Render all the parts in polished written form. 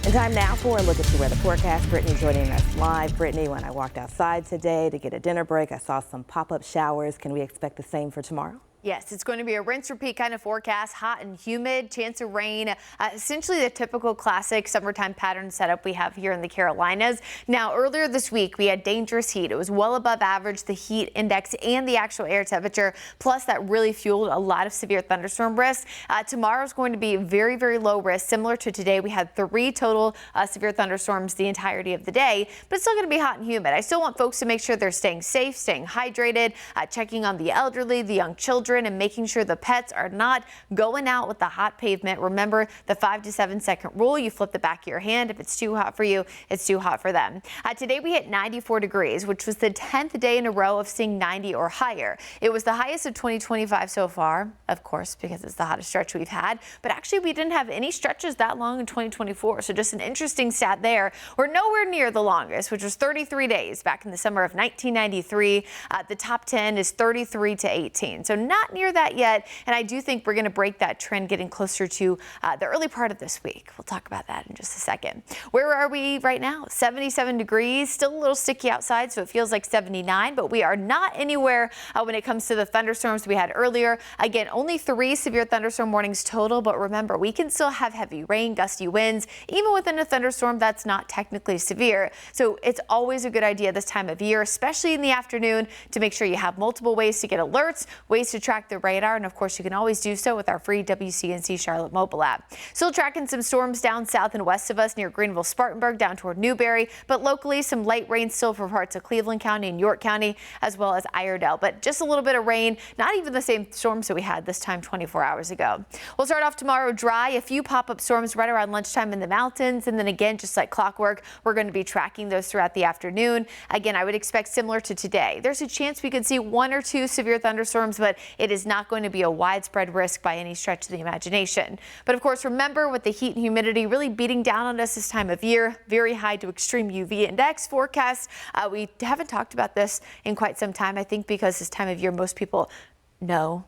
And time now for a look at the weather forecast. Brittany joining us live. Brittany, when I walked outside today to get a dinner break, I saw some pop-up showers. Can we expect the same for tomorrow? Yes, it's going to be a rinse-repeat kind of forecast, hot and humid, chance of rain, essentially the typical classic summertime pattern setup we have here in the Carolinas. Now, earlier this week, we had dangerous heat. It was well above average, the heat index and the actual air temperature, plus that really fueled a lot of severe thunderstorm risk. Tomorrow is going to be very, very low risk. Similar to today, we had 3 total severe thunderstorms the entirety of the day, but it's still going to be hot and humid. I still want folks to make sure they're staying safe, staying hydrated, checking on the elderly, the young children, and making sure the pets are not going out with the hot pavement. Remember the 5 to 7 second rule. You flip the back of your hand. If it's too hot for you, it's too hot for them. Today we hit 94 degrees, which was the 10th day in a row of seeing 90 or higher. It was the highest of 2025 so far, of course, because it's the hottest stretch we've had. But actually, we didn't have any stretches that long in 2024. So just an interesting stat there. We're nowhere near the longest, which was 33 days back in the summer of 1993. The top 10 is 33 to 18. So not near that yet, and I do think we're going to break that trend getting closer to the early part of this week. We'll talk about that in just a second. Where are we right now? 77 degrees, still a little sticky outside, so it feels like 79, but we are not anywhere when it comes to the thunderstorms we had earlier. Again, only 3 severe thunderstorm warnings total, but remember, we can still have heavy rain, gusty winds, even within a thunderstorm that's not technically severe. So it's always a good idea this time of year, especially in the afternoon, to make sure you have multiple ways to get alerts, ways to track the radar, and of course you can always do so with our free WCNC Charlotte mobile app. Still tracking some storms down south and west of us near Greenville, Spartanburg, down toward Newberry, but locally some light rain still for parts of Cleveland County and York County, as well as Iredell. But just a little bit of rain, not even the same storms that we had this time 24 hours ago. We'll start off tomorrow dry, a few pop-up storms right around lunchtime in the mountains, and then again, just like clockwork, we're going to be tracking those throughout the afternoon. Again, I would expect similar to today. There's a chance we could see 1 or 2 severe thunderstorms, but it is not going to be a widespread risk by any stretch of the imagination. But of course, remember, with the heat and humidity really beating down on us this time of year, very high to extreme UV index forecast. We haven't talked about this in quite some time, I think, because this time of year most people know.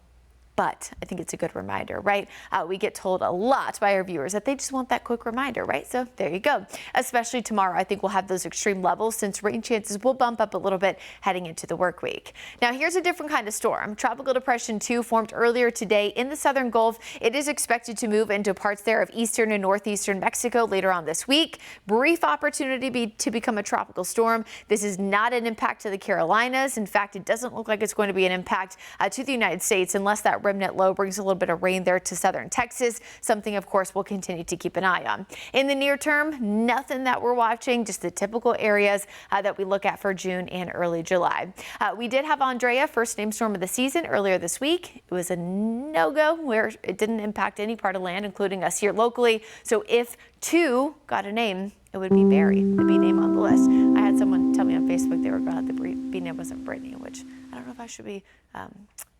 But I think it's a good reminder, right? We get told a lot by our viewers that they just want that quick reminder, right? So there you go. Especially tomorrow, I think we'll have those extreme levels since rain chances will bump up a little bit heading into the work week. Now, here's a different kind of storm. Tropical Depression 2 formed earlier today in the southern Gulf. It is expected to move into parts there of eastern and northeastern Mexico later on this week. Brief opportunity to become a tropical storm. This is not an impact to the Carolinas. In fact, it doesn't look like it's going to be an impact to the United States unless that remnant low brings a little bit of rain there to southern Texas, something of course we'll continue to keep an eye on. In the near term, nothing that we're watching, just the typical areas that we look at for June and early July. We did have Andrea, first name storm of the season, earlier this week. It was a no-go where it didn't impact any part of land, including us here locally. So if 2 got a name, it would be Barry, the B name on the list. I had someone tell me on Facebook they were glad the B name wasn't Brittany, which I don't know if I should be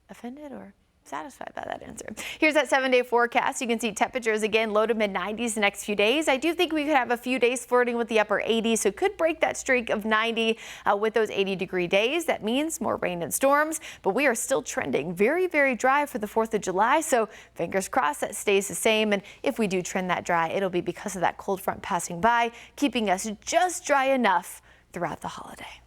offended or satisfied by that answer. Here's that 7-day forecast. You can see temperatures again low to mid 90s the next few days. I do think we could have a few days flirting with the upper 80s, so could break that streak of 90 with those 80-degree days. That means more rain and storms, but we are still trending very, very dry for the 4th of July, so fingers crossed that stays the same. And if we do trend that dry, it'll be because of that cold front passing by, keeping us just dry enough throughout the holiday.